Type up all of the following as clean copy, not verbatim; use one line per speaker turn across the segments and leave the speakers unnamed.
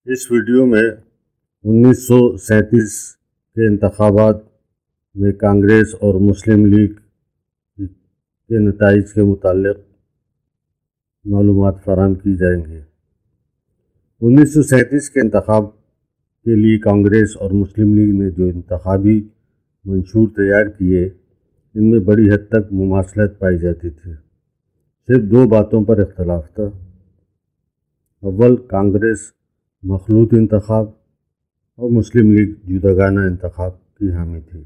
اس video میں 1937 کے انتخابات میں کانگریس اور مسلم لیگ کے نتائج کے متعلق معلومات فراہم کی جائیں گی۔ 1937 کے انتخاب کے لیے کانگریس اور مسلم لیگ نے جو انتخابی منشور تیار کیے، ان میں بڑی حد تک مماثلت پائی جاتی تھی۔ صرف دو باتوں پر اختلاف تھا۔ اول، کانگریس مخلوط انتخاب اور مسلم لیگ جداگانہ انتخاب کی حامی تھی۔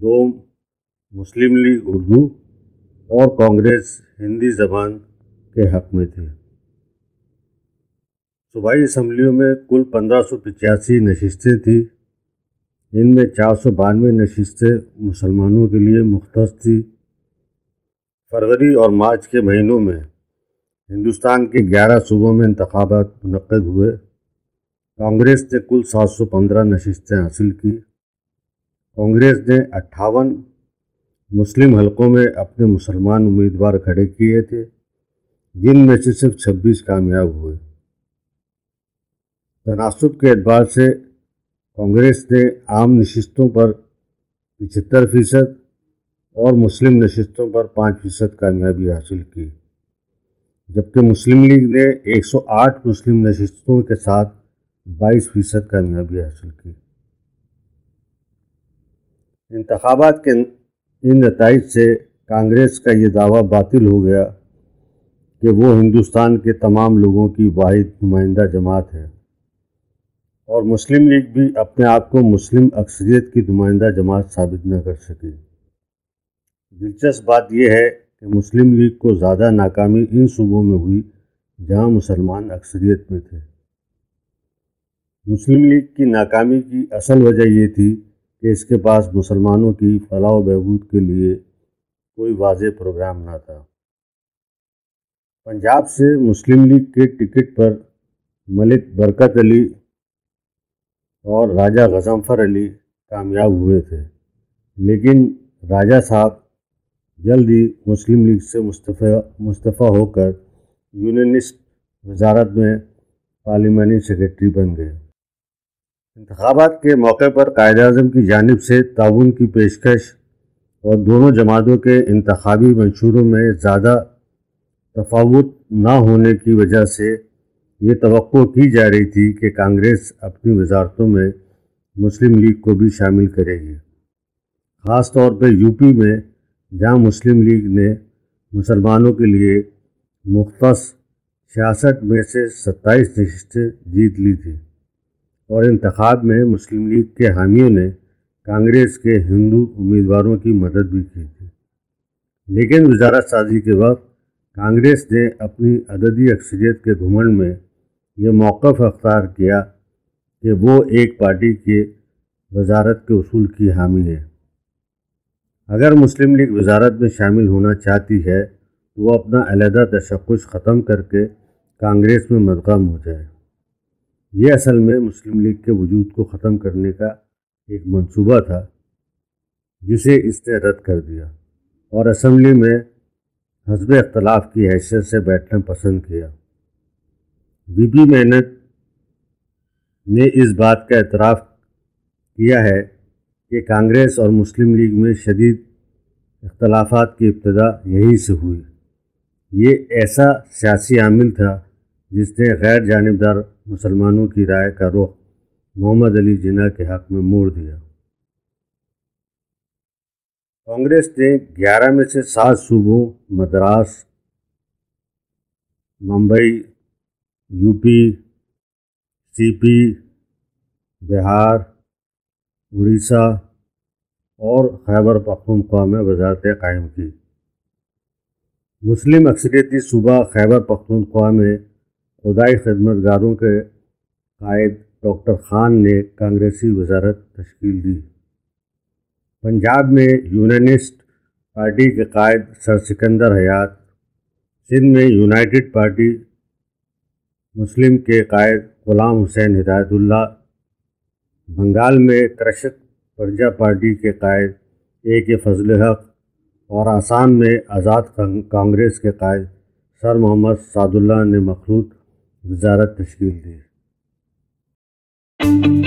دوم، مسلم لیگ اردو اور کانگریس ہندی زبان کے حق میں تھی۔ صوبائی اسمبلیوں میں کل 1585 نشستیں تھیں۔ ان میں 492 نشستیں مسلمانوں کے لیے مختص تھیں۔ فروری اور مارچ کے مہینوں میں ہندوستان کے 11 صوبوں میں انتخابات منعقد ہوئے۔ کانگریس نے کل 715 نشستیں حاصل کی۔ کانگریس نے 58 مسلم حلقوں میں اپنے مسلمان امیدوار کھڑے کیے تھے، جن میں سے صرف 26 کامیاب ہوئے۔ تناسب کے اعتبار سے کانگریس نے عام نشستوں پر 75% اور مسلم نشستوں پر 5% کامیابی حاصل کی، جبکہ مسلم لیگ نے 108 مسلم نشستوں کے ساتھ 22% کامیابی حاصل کی۔ انتخابات کے ان نتائج سے کانگریس کا یہ دعویٰ باطل ہو گیا کہ وہ ہندوستان کے تمام لوگوں کی واحد نمائندہ جماعت ہے، اور مسلم لیگ بھی اپنے آپ کو مسلم اکثریت کی نمائندہ جماعت ثابت نہ کر سکی۔ دلچسپ بات یہ ہے کہ مسلم لیگ کو زیادہ ناکامی ان صوبوں میں ہوئی جہاں مسلمان اکثریت میں تھے۔ مسلم لیگ کی ناکامی کی اصل وجہ یہ تھی کہ اس کے پاس مسلمانوں کی فلاح و بہبود کے لیے کوئی واضح پروگرام نہ تھا۔ پنجاب سے مسلم لیگ کے ٹکٹ پر ملک برکت علی اور راجہ غضنفر علی کامیاب ہوئے تھے، لیکن راجہ صاحب جلد ہی مسلم لیگ سے مستعفی ہو کر یونینسٹ وزارت میں پارلیمانی سیکرٹری بن گئے۔ انتخابات کے موقع پر قائد اعظم کی جانب سے تعاون کی پیشکش اور دونوں جماعتوں کے انتخابی منشوروں میں زیادہ تفاوت نہ ہونے کی وجہ سے یہ توقع کی جا رہی تھی کہ کانگریس اپنی وزارتوں میں مسلم لیگ کو بھی شامل کرے گی، خاص طور پر یو پی میں، جہاں مسلم لیگ نے مسلمانوں کے لیے مختص 66 میں سے 27 نشستیں جیت لی تھیں، اور انتخاب میں مسلم لیگ کے حامیوں نے کانگریس کے ہندو امیدواروں کی مدد بھی کی تھی۔ لیکن وزارت سازی کے وقت کانگریس نے اپنی عددی اکثریت کے گھمنڈ میں یہ موقف اختیار کیا کہ وہ ایک پارٹی کے وزارت کے اصول کی حامی ہے۔ اگر مسلم لیگ وزارت میں شامل ہونا چاہتی ہے تو وہ اپنا علیحدہ تشخص ختم کر کے کانگریس میں مدغم ہو جائے۔ یہ اصل میں مسلم لیگ کے وجود کو ختم کرنے کا ایک منصوبہ تھا، جسے اس نے رد کر دیا اور اسمبلی میں حزب اختلاف کی حیثیت سے بیٹھنا پسند کیا۔ بی پی محنت نے اس بات کا اعتراف کیا ہے کہ کانگریس اور مسلم لیگ میں شدید اختلافات کی ابتدا یہیں سے ہوئی۔ یہ ایسا سیاسی عامل تھا جس نے غیر جانبدار مسلمانوں کی رائے کا رخ محمد علی جناح کے حق میں موڑ دیا۔ کانگریس نے 11 میں سے 7 صوبوں مدراس، ممبئی، یو پی، سی پی، بہار، اڑیسہ اور خیبر پختونخوا میں وزارتیں قائم کی۔ مسلم اکثریتی صوبہ خیبر پختونخوا میں خدائی خدمت گاروں کے قائد ڈاکٹر خان نے کانگریسی وزارت تشکیل دی۔ پنجاب میں یونینسٹ پارٹی کے قائد سر سکندر حیات، سندھ میں یونائیٹڈ پارٹی مسلم کے قائد غلام حسین ہدایت اللہ، بنگال میں کرشک پرجا پارٹی کے قائد اے کے فضل حق، اور آسام میں آزاد کانگریس کے قائد سر محمد سعد اللہ نے مخلوط وزارت تشکیل دی۔
ہے۔